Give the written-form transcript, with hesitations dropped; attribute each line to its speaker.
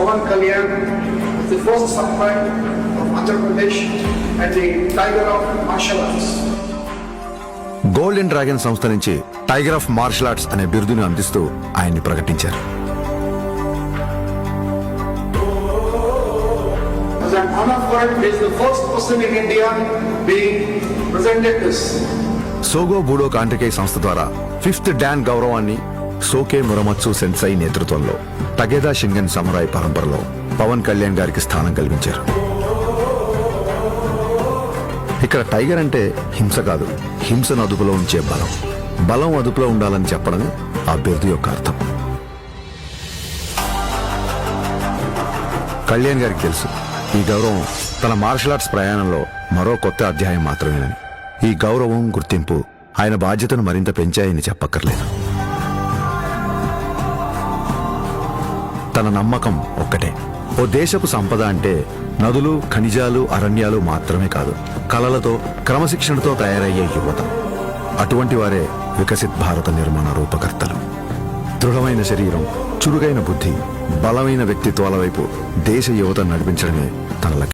Speaker 1: Pawan Kalyan, the first samurai of Andhra Pradesh and the tiger of martial arts.
Speaker 2: Golden dragon సంస్థ నుంచి tiger of martial arts అనే బిరుదును అందిస్తూ ఆయన్ని ప్రకటించారు.
Speaker 1: As an honor for it, he is the first person in India being presented this.
Speaker 2: సోగో బూడో కాంటకే సంస్థ ద్వారా 5th don గౌరవాన్ని సోకే మురమత్సు సెన్సై నేతృత్వంలో టగేదా షింగన్ సమురాయ్ పరంపరలో పవన్ కళ్యాణ్ గారికి స్థానం కల్పించారు. ఇక్కడ టైగర్ అంటే హింస కాదు, హింసను అదుపులో ఉంచే బలం. బలం అదుపులో ఉండాలని చెప్పడం ఆ బిరుదు యొక్క అర్థం. కళ్యాణ్ గారికి తెలుసు ఈ గౌరవం తన మార్షల్ ఆర్ట్స్ ప్రయాణంలో మరో కొత్త అధ్యాయం మాత్రమేనని. ఈ గౌరవం, గుర్తింపు ఆయన బాధ్యతను మరింత పెంచాయని చెప్పక్కర్లేదు. తన నమ్మకం ఒక్కటే, ఓ దేశపు సంపద అంటే నదులు, ఖనిజాలు, అరణ్యాలు మాత్రమే కాదు, కళలతో, క్రమశిక్షణతో తయారయ్యే యువత. అటువంటి వారే వికసిత్ భారత నిర్మాణ రూపకర్తలు. దృఢమైన శరీరం, చురుగైన బుద్ధి, బలమైన వ్యక్తిత్వాల వైపు దేశ యువతను నడిపించడమే తన లక్ష్యం.